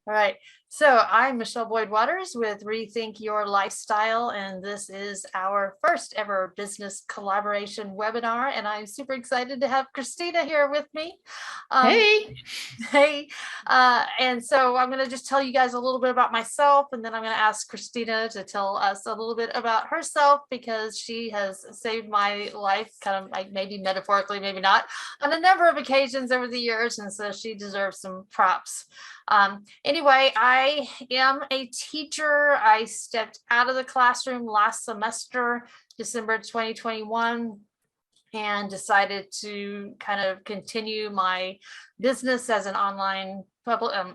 All right. So I'm Michelle Boyd Waters with Rethink Your Lifestyle, and this is our first ever business collaboration webinar. And I'm super excited to have Christina here with me. Hey. Hey. And so I'm going to just tell you guys a little bit about myself, and then I'm going to ask Christina to tell us a little bit about herself, because she has saved my life, kind of like maybe metaphorically, maybe not, on a number of occasions over the years. And so she deserves some props. Anyway, I am a teacher. I stepped out of the classroom last semester, December 2021, and decided to kind of continue my business as an online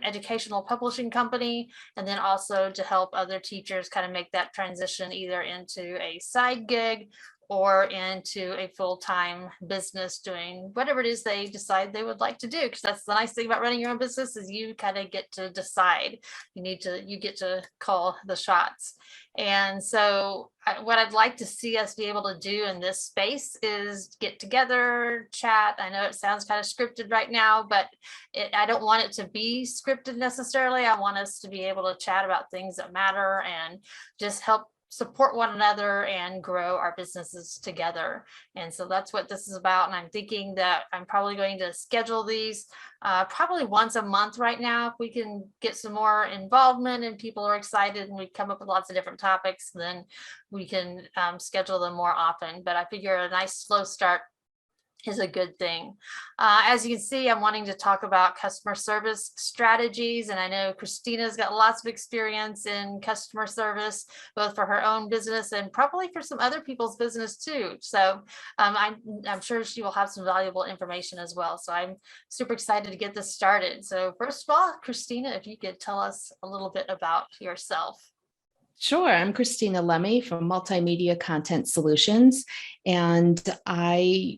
educational publishing company, and then also to help other teachers kind of make that transition either into a side gig or into a full-time business doing whatever it is they decide they would like to do. Because that's the nice thing about running your own business, is you kind of get to decide. You get to call the shots. And so what I'd like to see us be able to do in this space is get together, chat. I know it sounds kind of scripted right now, but I don't want it to be scripted necessarily. I want us to be able to chat about things that matter and just help support one another and grow our businesses together. And so that's what this is about. And I'm thinking that I'm probably going to schedule these probably once a month right now. If we can get some more involvement and people are excited and we come up with lots of different topics, then we can schedule them more often. But I figure a nice slow start is a good thing. As you can see, I'm wanting to talk about customer service strategies, and I know Christina's got lots of experience in customer service, both for her own business and probably for some other people's business too. So I'm sure she will have some valuable information as well. So I'm super excited to get this started. So first of all, Christina, if you could tell us a little bit about yourself. Sure. I'm Christina Lemmy from Multimedia Content Solutions. And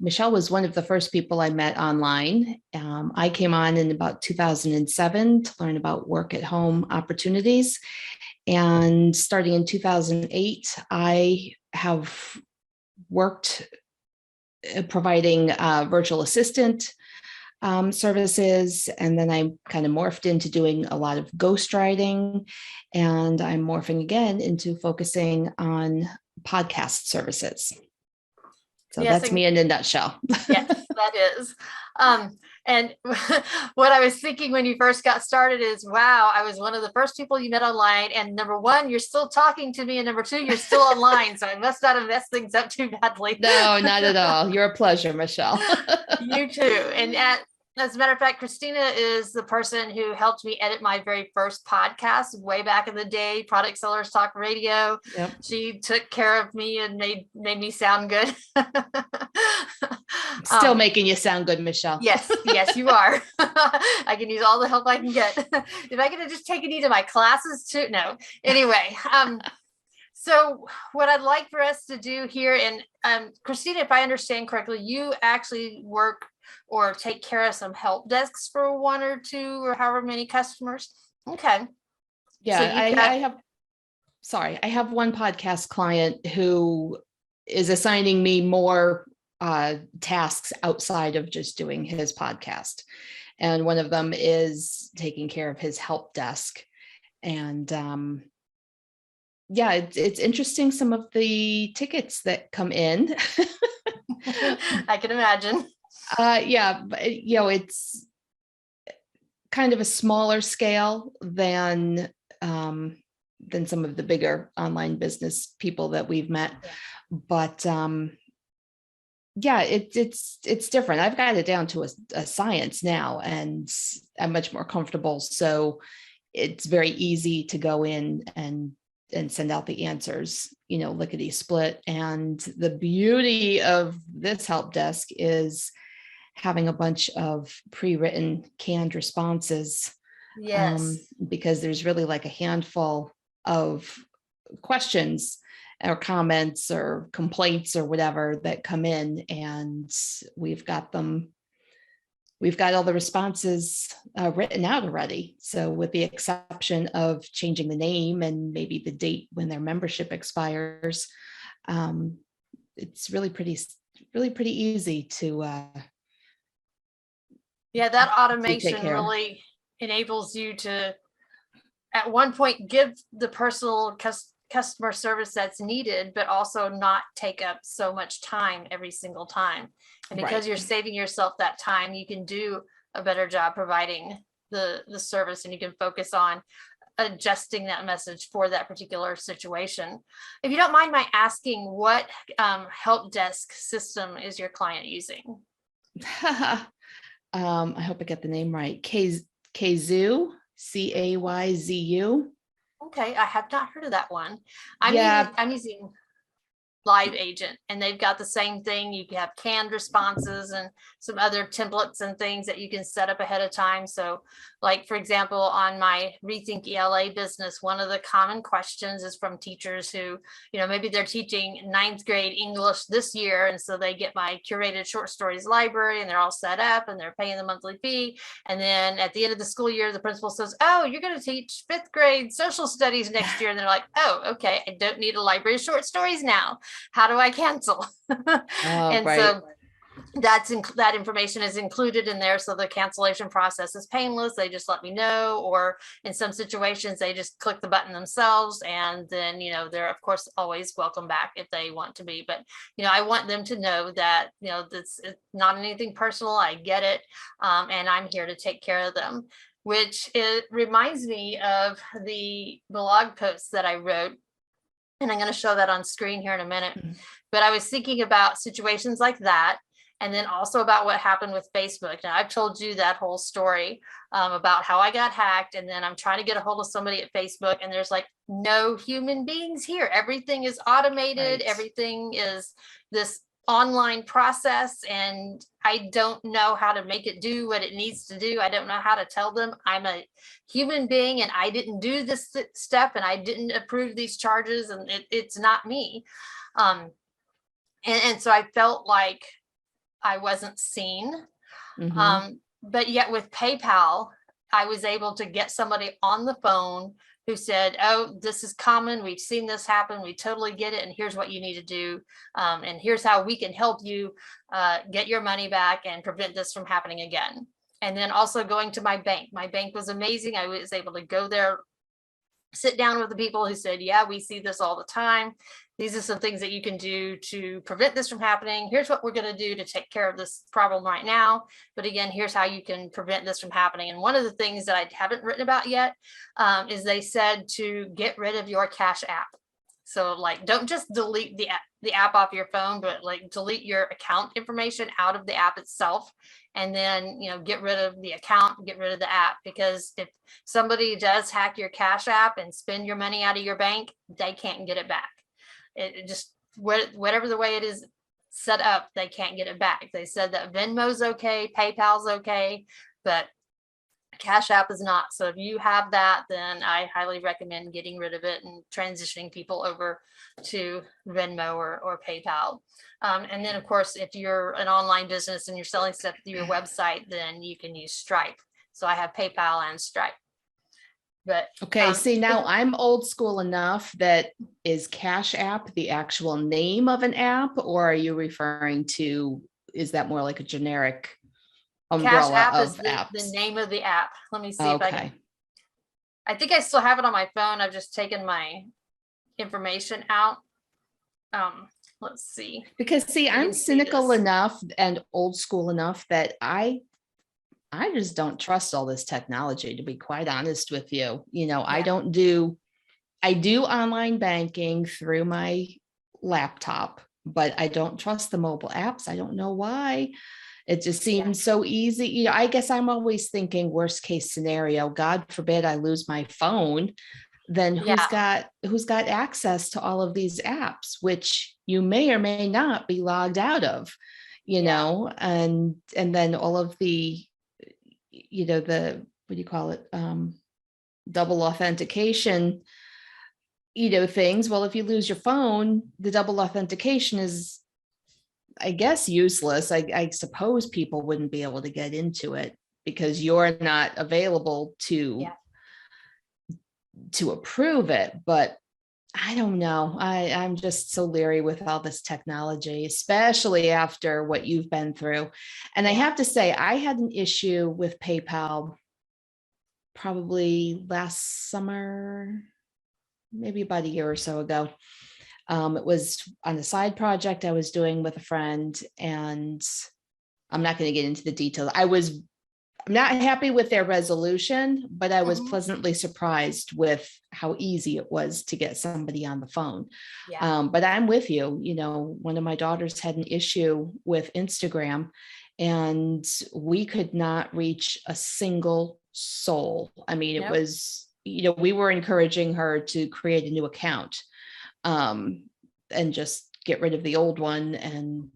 Michelle was one of the first people I met online. I came on in about 2007 to learn about work at home opportunities. And starting in 2008, I have worked providing virtual assistant services. And then I kind of morphed into doing a lot of ghostwriting, and I'm morphing again into focusing on podcast services. So yes, that's me in a nutshell. Yes, that is. And what I was thinking when you first got started is, wow, I was one of the first people you met online. And number one, you're still talking to me. And number two, you're still online. So I must not have messed things up too badly. No, not at all. You're a pleasure, Michelle. You too. And as a matter of fact, Christina is the person who helped me edit my very first podcast way back in the day, Product Sellers Talk Radio. Yep. She took care of me and made me sound good. Still making you sound good, Michelle. Yes, you are. I can use all the help I can get. If I could have just taken you to my classes too. No. Anyway, so what I'd like for us to do here, and Christina, if I understand correctly, you actually work or take care of some help desks for one or two or however many customers. Okay. Yeah, so I have one podcast client who is assigning me more tasks outside of just doing his podcast. And one of them is taking care of his help desk. And yeah, it's interesting, some of the tickets that come in. I can imagine. Yeah, but it's kind of a smaller scale than some of the bigger online business people that we've met. Yeah. But yeah, it's different. I've got it down to a science now, and I'm much more comfortable. So it's very easy to go in and send out the answers, lickety split. And the beauty of this help desk is having a bunch of pre-written canned responses. Yes. Because there's really like a handful of questions or comments or complaints or whatever that come in, and we've got all the responses written out already. So with the exception of changing the name and maybe the date when their membership expires, it's really pretty easy to yeah, that automation really enables you to at one point give the personal customer service that's needed, but also not take up so much time every single time. And because Right. you're saving yourself that time, you can do a better job providing the service, and you can focus on adjusting that message for that particular situation. If you don't mind my asking, what help desk system is your client using? I hope I get the name right. Kazoo, Cayzu. Okay, I have not heard of that one. Yeah, I'm using Live Agent, and they've got the same thing. You can have canned responses and some other templates and things that you can set up ahead of time. So like, for example, on my reThink ELA business, one of the common questions is from teachers who, maybe they're teaching ninth grade English this year. And so they get my curated short stories library, and they're all set up and they're paying the monthly fee. And then at the end of the school year, the principal says, oh, you're going to teach fifth grade social studies next year. And they're like, oh, okay, I don't need a library of short stories now. How do I cancel? oh, And right. so that information is included in there. So the cancellation process is painless. They just let me know, or in some situations, they just click the button themselves. And then, they're of course always welcome back if they want to be. But, I want them to know that, it's not anything personal. I get it. And I'm here to take care of them, which it reminds me of the blog posts that I wrote. And I'm going to show that on screen here in a minute. But I was thinking about situations like that, and then also about what happened with Facebook. Now, I've told you that whole story about how I got hacked, and then I'm trying to get a hold of somebody at Facebook, and there's like no human beings here. Everything is automated. Right. Everything is this online process, and I don't know how to make it do what it needs to do. I don't know how to tell them I'm a human being and I didn't do this step and I didn't approve these charges, and it's not me. And so I felt like I wasn't seen. Mhm. But yet with PayPal, I was able to get somebody on the phone who said, oh, this is common. We've seen this happen. We totally get it. And here's what you need to do. And here's how we can help you get your money back and prevent this from happening again. And then also going to my bank. My bank was amazing. I was able to go there, sit down with the people who said, yeah, we see this all the time. These are some things that you can do to prevent this from happening. Here's what we're going to do to take care of this problem right now. But again, here's how you can prevent this from happening. And one of the things that I haven't written about yet is they said to get rid of your Cash App. So like, don't just delete the app off your phone, but like delete your account information out of the app itself. And then, get rid of the account, get rid of the app, because if somebody does hack your Cash App and spend your money out of your bank, they can't get it back. It just, whatever the way it is set up, they can't get it back. They said that Venmo's okay, PayPal's okay, but Cash App is not. So if you have that, then I highly recommend getting rid of it and transitioning people over to Venmo or PayPal. And then of course, if you're an online business and you're selling stuff through your website, then you can use Stripe. So I have PayPal and Stripe. But okay, see, now I'm old school enough that is Cash App the actual name of an app, or are you referring to, is that more like a generic Cash umbrella App is of the apps? name of the app. Let me see if I can. Okay. I think I still have it on my phone. I've just taken my information out. Let's see. Because see, You can I'm see cynical this. enough and old school enough that I just don't trust all this technology, to be quite honest with you. I do online banking through my laptop, but I don't trust the mobile apps. I don't know why. It just seems so easy. I guess I'm always thinking worst case scenario, God forbid I lose my phone, then who's got access to all of these apps, which you may or may not be logged out of, and then all of the, the, what do you call it? Double authentication, things. Well, if you lose your phone, the double authentication is, I guess, useless. I suppose people wouldn't be able to get into it because you're not available to approve it. But I don't know. I'm just so leery with all this technology, especially after what you've been through. And I have to say, I had an issue with PayPal probably last summer, maybe about a year or so ago. It was on a side project I was doing with a friend, and I'm not going to get into the details. I'm not happy with their resolution, but I was Mhm. pleasantly surprised with how easy it was to get somebody on the phone. Yeah. But I'm with you. One of my daughters had an issue with Instagram, and we could not reach a single soul. I mean, it Nope. was, we were encouraging her to create a new account, um, and just get rid of the old one. And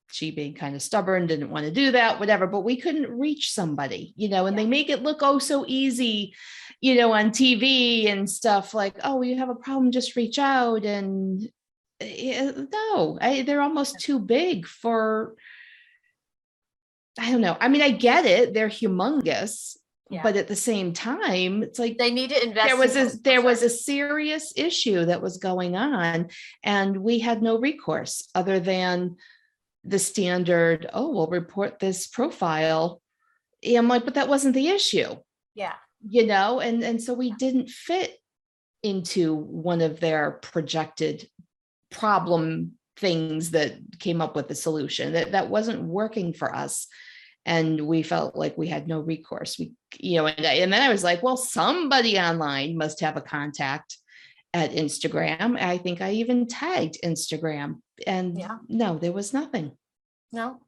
she, being kind of stubborn, didn't want to do that, whatever, but we couldn't reach somebody, and Yeah. they make it look so easy, on TV and stuff, like, oh, you have a problem, just reach out. And no, they're almost too big for, I don't know. I mean, I get it. They're humongous, Yeah. but at the same time, it's like, They need to there invest in was a customer there was a service. serious issue that was going on, and we had no recourse other than the standard, oh, we'll report this profile. And I'm like, but that wasn't the issue, Yeah. and so we didn't fit into one of their projected problem things that came up with the solution. That wasn't working for us. And we felt like we had no recourse. And then I was like, well, somebody online must have a contact at Instagram. I think I even tagged Instagram, and Yeah. no, there was nothing. No,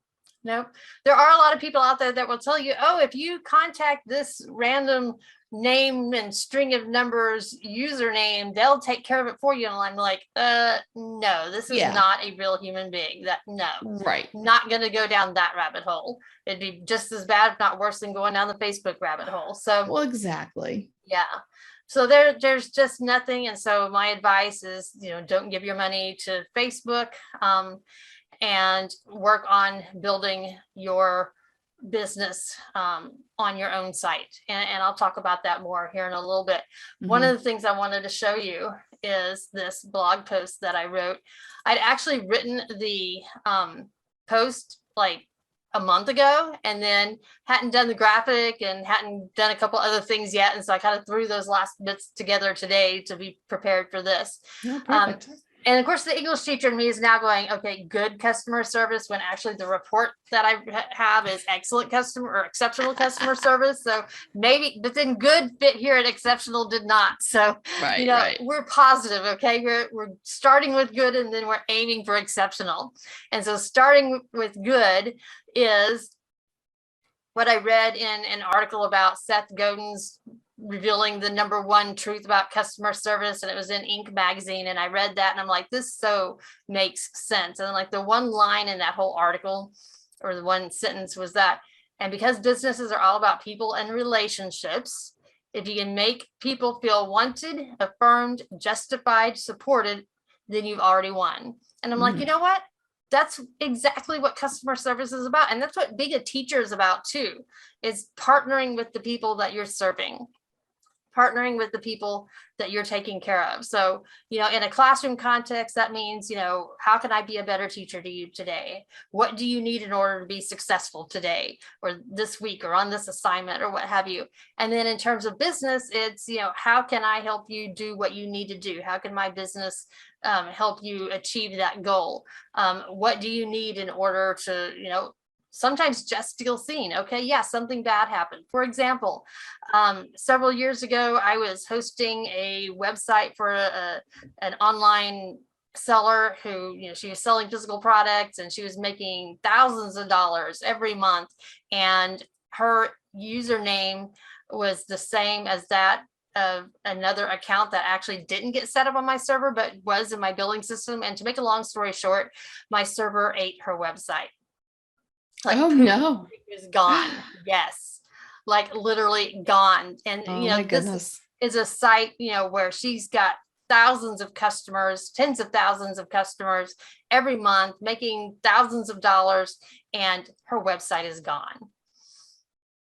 no. There are a lot of people out there that will tell you, oh, if you contact this random name and string of numbers username, they'll take care of it for you. And I'm like, no, this is Yeah, not a real human being. No, right. not going to go down that rabbit hole. It'd be just as bad, if not worse, than going down the Facebook rabbit hole. So Well, exactly. yeah. So there's just nothing. And so my advice is, don't give your money to Facebook. And work on building your business on your own site. And I'll talk about that more here in a little bit. One of Mhm. the things I wanted to show you is this blog post that I wrote. I'd actually written the post like a month ago, and then hadn't done the graphic and hadn't done a couple other things yet. And so I kind of threw those last bits together today to be prepared for this. Oh, Um, perfect. and of course, the English teacher in me is now going, okay, good customer service, when actually the report that I have is excellent customer or exceptional customer service. So maybe, but then good fit here at exceptional did not. So, Right, right. we're positive. Okay. We're starting with good, and then we're aiming for exceptional. And so starting with good is what I read in an article about Seth Godin's revealing the number one truth about customer service, and it was in Inc. magazine. And I read that, and I'm like, this so makes sense. And like the one line in that whole article, or the one sentence, was that, and because businesses are all about people and relationships, if you can make people feel wanted, affirmed, justified, supported, then you've already won. And I'm like, you Mhm. know what? That's exactly what customer service is about. And that's what being a teacher is about too, is partnering with the people that you're serving, partnering with the people that you're taking care of. So, in a classroom context, that means, how can I be a better teacher to you today? What do you need in order to be successful today, or this week, or on this assignment, or what have you? And then in terms of business, it's, how can I help you do what you need to do? How can my business help you achieve that goal? What do you need in order to, sometimes just feel seen? Okay, yeah, something bad happened. For example, several years ago, I was hosting a website for an online seller who, she was selling physical products, and she was making thousands of dollars every month. And her username was the same as that of another account that actually didn't get set up on my server, but was in my billing system. And to make a long story short, my server ate her website. Like Oh poof, no. it was gone. Yes, like literally gone. And Oh my this goodness. is a site, where she's got thousands of customers, tens of thousands of customers every month, making thousands of dollars, and her website is gone.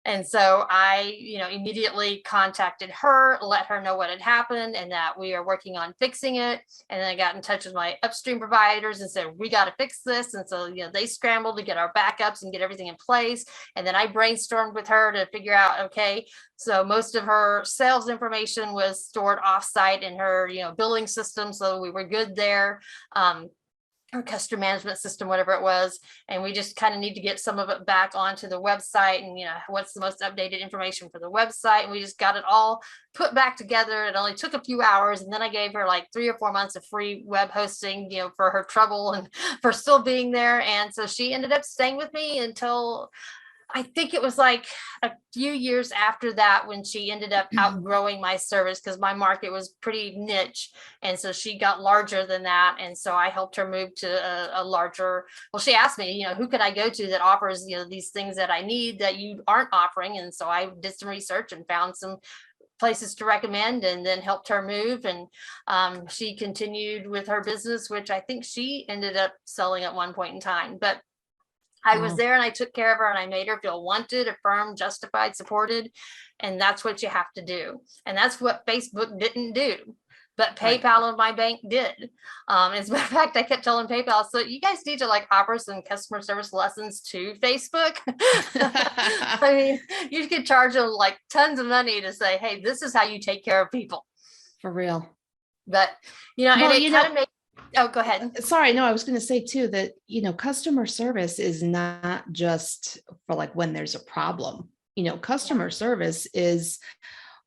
And so I, immediately contacted her, let her know what had happened and that we are working on fixing it. And then I got in touch with my upstream providers and said, we got to fix this. And so, they scrambled to get our backups and get everything in place. And then I brainstormed with her to figure out, okay, so most of her sales information was stored offsite in her, billing system. So we were good there. Or customer management system, whatever it was. And we just kind of need to get some of it back onto the website and, what's the most updated information for the website. And we just got it all put back together. It only took a few hours. And then I gave her like 3 or 4 months of free web hosting, for her trouble and for still being there. And so she ended up staying with me until I think it was like a few years after that when she ended up outgrowing my service because my market was pretty niche. And so she got larger than that. And so I helped her move to a larger, well, she asked me, who could I go to that offers, these things that I need that you aren't offering. And so I did some research and found some places to recommend and then helped her move. And she continued with her business, which I think she ended up selling at one point in time. But I was there and I took care of her and I made her feel wanted, affirmed, justified, supported. And that's what you have to do. And that's what Facebook didn't do. But PayPal and my bank did. As a matter of fact, I kept telling PayPal, so you guys need to like offer some customer service lessons to Facebook. I mean, you could charge them like tons of money to say, hey, this is how you take care of people. For real. But, and it kind of made. Oh, go ahead. Sorry, no, I was going to say too that, customer service is not just for like when there's a problem. Customer service is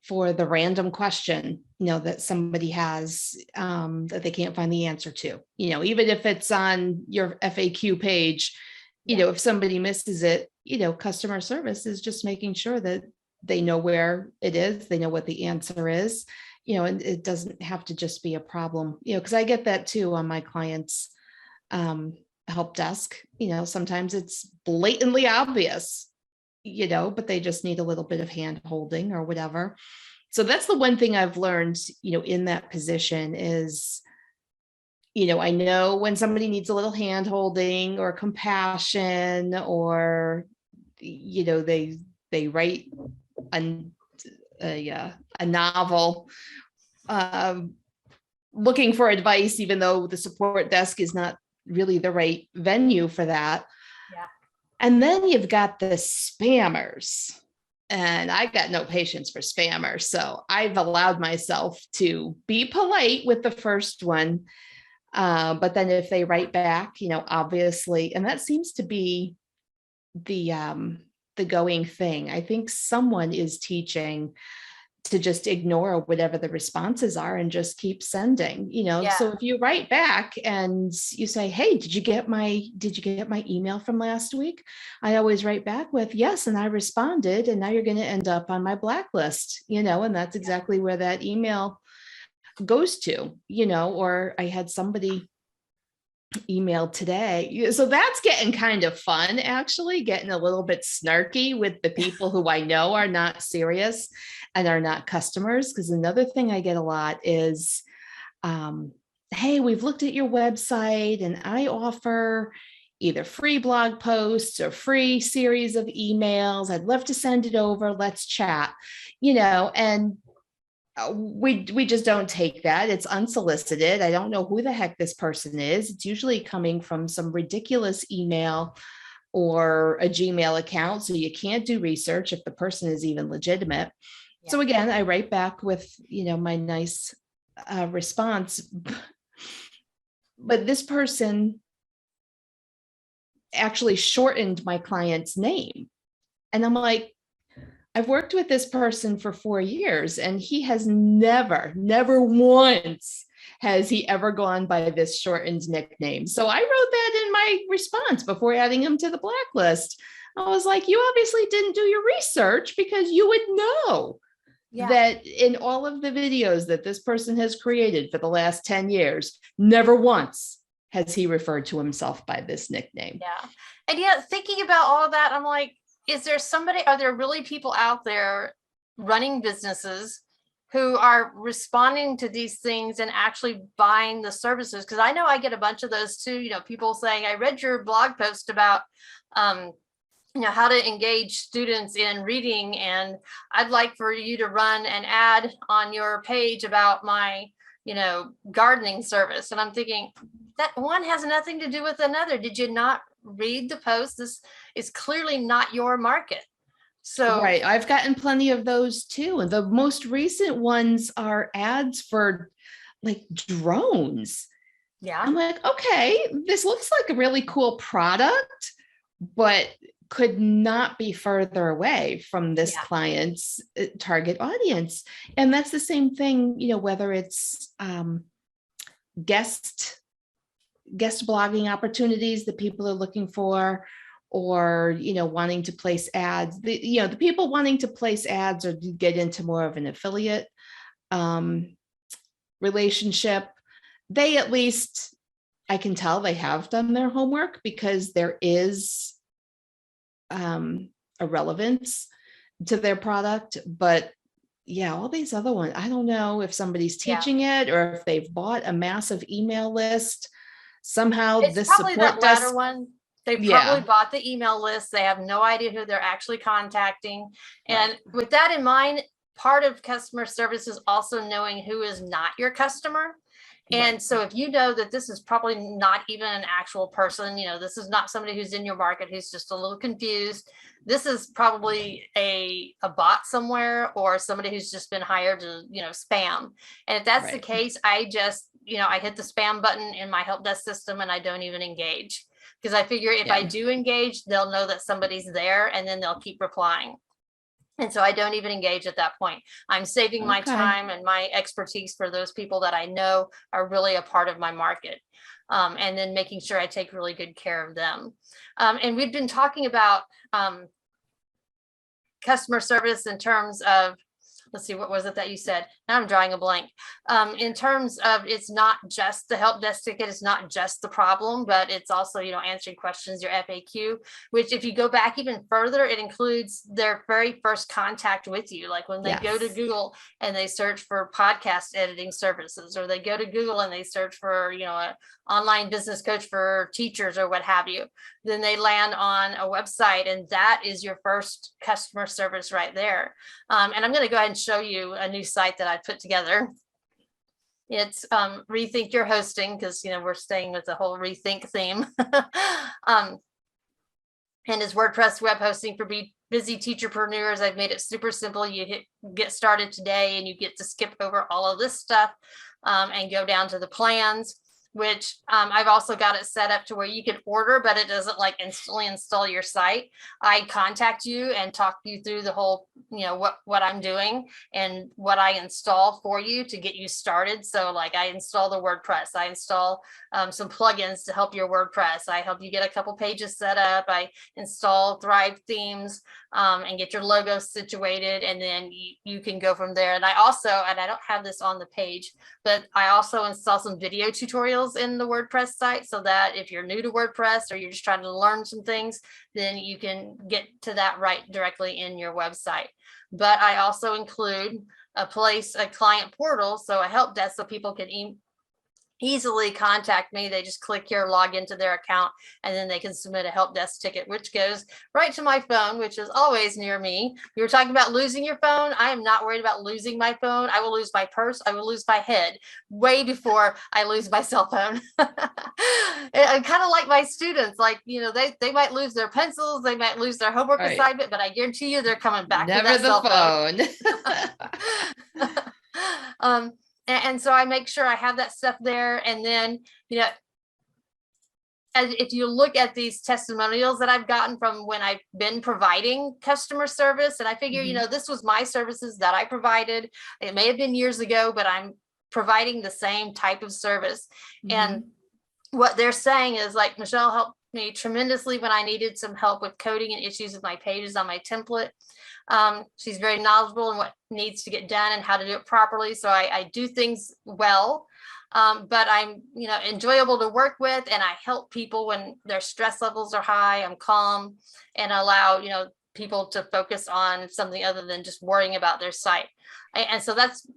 for the random question, that somebody has that they can't find the answer to, even if it's on your FAQ page, if somebody misses it, customer service is just making sure that they know where it is, they know what the answer is. And it doesn't have to just be a problem, because I get that too on my clients' help desk. Sometimes it's blatantly obvious, but they just need a little bit of hand holding or whatever. So that's the one thing I've learned, in that position is, I know when somebody needs a little hand holding or compassion or, they write a novel looking for advice, even though the support desk is not really the right venue for that. Yeah. And then you've got the spammers, and I got no patience for spammers. So I've allowed myself to be polite with the first one. But then if they write back, obviously, and that seems to be the going thing. I think someone is teaching to just ignore whatever the responses are and just keep sending, So if you write back and you say, hey, did you get my email from last week? I always write back with yes. And I responded, and now you're going to end up on my blacklist, and that's exactly where that email goes to, or I had somebody emailed today. So that's getting kind of fun, actually, getting a little bit snarky with the people who I know are not serious and are not customers. Because another thing I get a lot is, hey, we've looked at your website and I offer either free blog posts or free series of emails. I'd love to send it over. Let's chat, and we just don't take that. It's unsolicited. I don't know who the heck this person is. It's usually coming from some ridiculous email or a Gmail account. So you can't do research if the person is even legitimate. Yeah. So again, I write back with, my nice response. But this person actually shortened my client's name. And I'm like, I've worked with this person for 4 years, and he has never once has he ever gone by this shortened nickname. So I wrote that in my response before adding him to the blacklist. I was like, you obviously didn't do your research, because you would know that in all of the videos that this person has created for the last 10 years, never once has he referred to himself by this nickname. Yeah. And yet, thinking about all of that, I'm like, are there really people out there running businesses who are responding to these things and actually buying the services? Because I know I get a bunch of those too, people saying, I read your blog post about how to engage students in reading. And I'd like for you to run an ad on your page about my, gardening service. And I'm thinking that one has nothing to do with another. Did you not read the post? This is clearly not your market. So, right. I've gotten plenty of those too. And the most recent ones are ads for like drones. yeah, I'm like, okay, this looks like a really cool product, but could not be further away from this yeah, client's target audience. And that's the same thing, whether it's guest blogging opportunities that people are looking for, or wanting to place ads. The people wanting to place ads or to get into more of an affiliate relationship, they at least, I can tell they have done their homework, because there is a relevance to their product. But yeah, all these other ones, I don't know if somebody's yeah. teaching it or if they've bought a massive email list. Somehow It's this probably that support latter desk, one. They probably yeah, bought the email list. They have no idea who they're actually contacting. right, And with that in mind, part of customer service is also knowing who is not your customer. And right, so if you know that this is probably not even an actual person, this is not somebody who's in your market who's just a little confused. This is probably a bot somewhere, or somebody who's just been hired to, spam. And if that's the right, case, I just, I hit the spam button in my help desk system and I don't even engage. Because I figure if I yeah, do engage, they'll know that somebody's there and then they'll keep replying. And so I don't even engage at that point. I'm saving my okay, time and my expertise for those people that I know are really a part of my market. And then making sure I take really good care of them. And we've been talking about customer service in terms of, let's see, what was it that you said? Now I'm drawing a blank. In terms of, it's not just the help desk ticket, it's not just the problem, but it's also, answering questions, your FAQ, which if you go back even further, it includes their very first contact with you. Like when they go to yes, Google and they search for podcast editing services, or they go to Google and they search for, an online business coach for teachers or what have you, then they land on a website, and that is your first customer service right there. And I'm going to go ahead and show you a new site that I put together. It's Rethink Your Hosting, because we're staying with the whole rethink theme. And it's WordPress web hosting for busy teacherpreneurs. I've made it super simple. You get started today and you get to skip over all of this stuff and go down to the plans, which I've also got it set up to where you can order, but it doesn't like instantly install your site. I contact you and talk you through the whole, what I'm doing and what I install for you to get you started. So like I install the WordPress, I install some plugins to help your WordPress. I help you get a couple pages set up. I install Thrive themes and get your logo situated, and then you can go from there. And I also, and I don't have this on the page, but I also install some video tutorials in the WordPress site, so that if you're new to WordPress or you're just trying to learn some things, then you can get to that right directly in your website. But I also include a client portal, so a help desk, so people can easily contact me. They just click here, log into their account, and then they can submit a help desk ticket, which goes right to my phone, which is always near me. You were talking about losing your phone. I am not worried about losing my phone. I will lose my purse. I will lose my head way before I lose my cell phone. I kind of like my students, like, they might lose their pencils, they might lose their homework right, assignment, but I guarantee you they're coming back to never that the cell phone. phone. And so I make sure I have that stuff there. And then, as if you look at these testimonials that I've gotten from when I've been providing customer service, and I figure, this was my services that I provided. It may have been years ago, but I'm providing the same type of service. And what they're saying is, like, Michelle helped me tremendously when I needed some help with coding and issues with my pages on my template. She's very knowledgeable in what needs to get done and how to do it properly. So I do things well, but I'm, enjoyable to work with, and I help people when their stress levels are high. I'm calm and allow, people to focus on something other than just worrying about their site. And so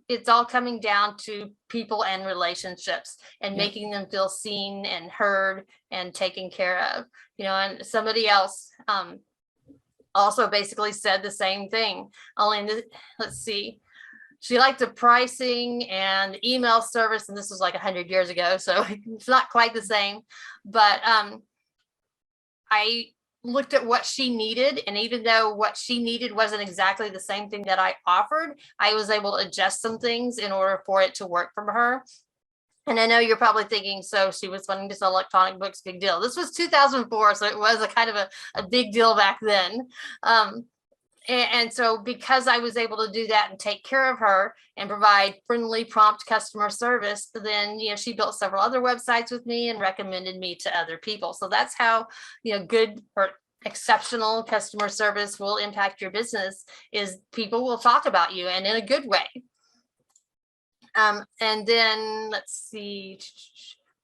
it's all coming down to people and relationships, and Yep. making them feel seen and heard and taken care of, and somebody else, also basically said the same thing, only let's see, she liked the pricing and email service, and this was like 100 years ago, so it's not quite the same. But I looked at what she needed, and even though what she needed wasn't exactly the same thing that I offered, I was able to adjust some things in order for it to work for her. And I know you're probably thinking, so she was wanting to sell electronic books, big deal. This was 2004, so it was a kind of a big deal back then. And so because I was able to do that and take care of her and provide friendly, prompt customer service, then, she built several other websites with me and recommended me to other people. So that's how, good or exceptional customer service will impact your business, is people will talk about you, and in a good way. And then let's see,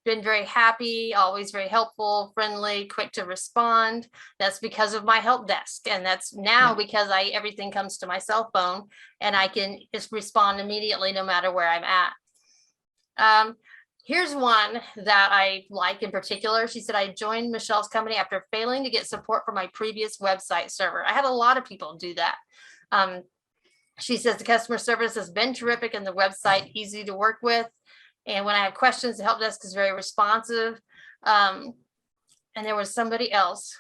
been very happy, always very helpful, friendly, quick to respond. That's because of my help desk. And that's now because everything comes to my cell phone, and I can just respond immediately no matter where I'm at. Here's one that I like in particular. She said, I joined Michelle's company after failing to get support from my previous website server. I had a lot of people do that. She says the customer service has been terrific and the website easy to work with. And when I have questions, the help desk is very responsive. And there was somebody else.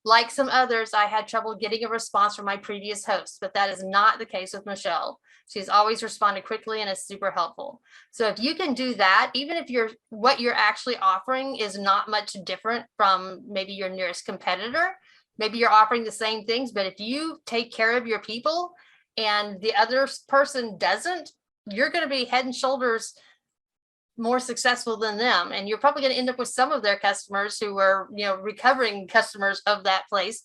Like some others, I had trouble getting a response from my previous host, but that is not the case with Michelle. She's always responded quickly and is super helpful. So if you can do that, even if what you're actually offering is not much different from maybe your nearest competitor, maybe you're offering the same things, but if you take care of your people and the other person doesn't, you're going to be head and shoulders more successful than them. And you're probably going to end up with some of their customers who are, recovering customers of that place,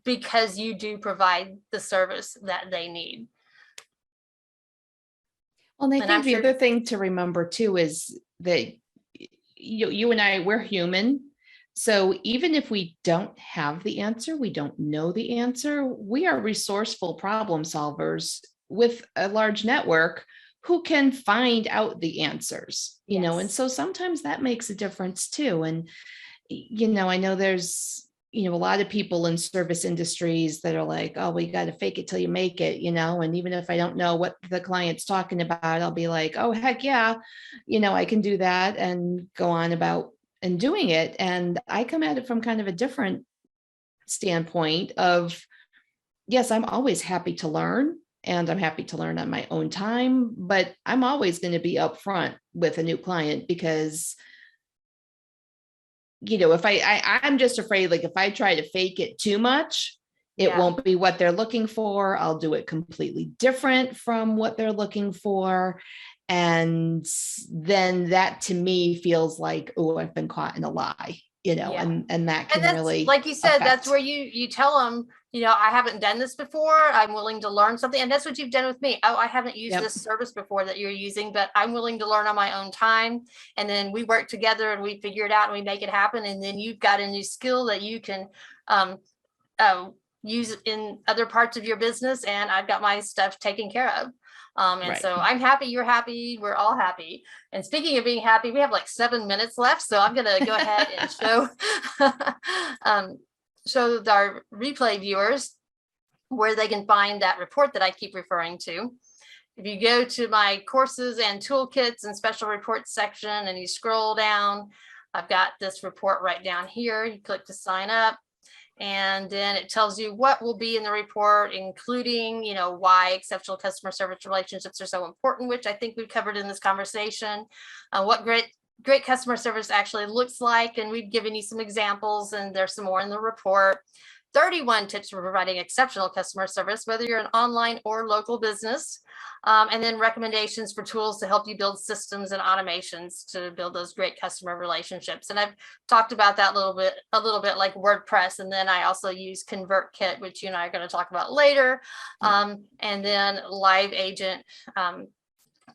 because you do provide the service that they need. Well, and I think the other thing to remember too is that you and I, we're human. So even if we don't have the answer, we don't know the answer, we are resourceful problem solvers with a large network who can find out the answers, and so sometimes that makes a difference too. And, I know there's, a lot of people in service industries that are like, oh, we got to fake it till you make it, and even if I don't know what the client's talking about, I'll be like, oh, heck yeah, I can do that, and go on about and doing it. And I come at it from kind of a different standpoint of, yes, I'm always happy to learn, and I'm happy to learn on my own time, but I'm always going to be upfront with a new client, because, if I'm just afraid, like if I try to fake it too much, it won't be what they're looking for. I'll do it completely different from what they're looking for. And then that to me feels like, oh, I've been caught in a lie, and that can really, like you said, that's where you tell them, I haven't done this before. I'm willing to learn something. And that's what you've done with me. Oh, I haven't used this service before that you're using, but I'm willing to learn on my own time. And then we work together and we figure it out and we make it happen. And then you've got a new skill that you can use in other parts of your business. And I've got my stuff taken care of. So I'm happy, you're happy, we're all happy. And speaking of being happy, we have like 7 minutes left. So I'm going to go ahead and show our replay viewers where they can find that report that I keep referring to. If you go to my courses and toolkits and special reports section and you scroll down, I've got this report right down here. You click to sign up. And then it tells you what will be in the report, including, why exceptional customer service relationships are so important, which I think we've covered in this conversation, what great customer service actually looks like. And we've given you some examples, and there's some more in the report. 31 tips for providing exceptional customer service, whether you're an online or local business. And then recommendations for tools to help you build systems and automations to build those great customer relationships. And I've talked about that a little bit like WordPress. And then I also use ConvertKit, which you and I are going to talk about later. And then Live Agent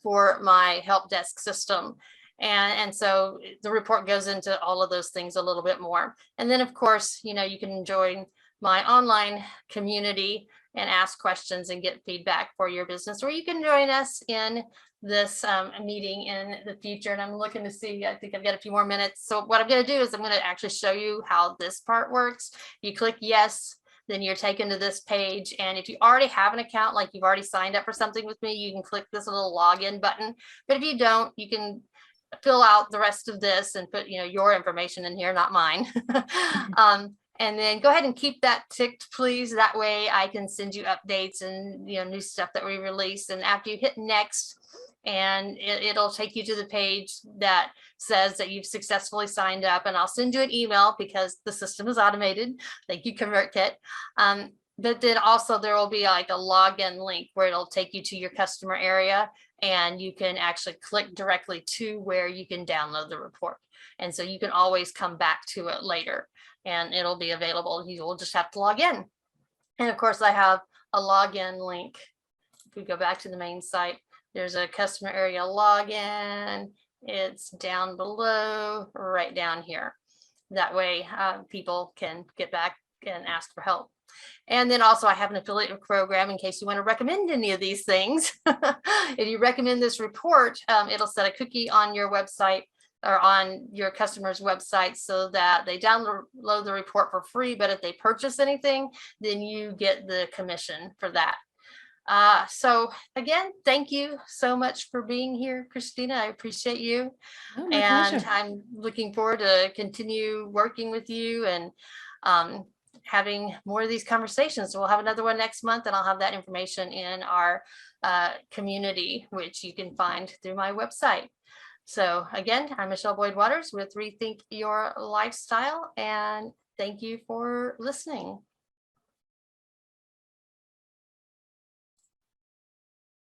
for my help desk system. And so the report goes into all of those things a little bit more. And then, of course, you can join my online community and ask questions and get feedback for your business, or you can join us in this meeting in the future. And I'm looking to see, I think I've got a few more minutes. So what I'm going to do is I'm going to actually show you how this part works. You click yes, then you're taken to this page. And if you already have an account, like you've already signed up for something with me, you can click this little login button. But if you don't, you can fill out the rest of this and put, your information in here, not mine. And then go ahead and keep that ticked, please. That way I can send you updates and new stuff that we release. And after you hit next, and it'll take you to the page that says that you've successfully signed up, and I'll send you an email because the system is automated. Thank you, ConvertKit. But then also there will be like a login link where it'll take you to your customer area, and you can actually click directly to where you can download the report. And so you can always come back to it later and it'll be available. You will just have to log in. And of course I have a login link. If we go back to the main site, there's a customer area login. It's down below, right down here. That way people can get back and ask for help. And then also I have an affiliate program in case you want to recommend any of these things. If you recommend this report, it'll set a cookie on your website or on your customer's website so that they download the report for free. But if they purchase anything, then you get the commission for that. So again, thank you so much for being here, Christina. I appreciate you. Oh, my And pleasure. I'm looking forward to continue working with you and having more of these conversations. So we'll have another one next month, and I'll have that information in our community, which you can find through my website. So again, I'm Michelle Boyd Waters with Rethink Your Lifestyle, and thank you for listening.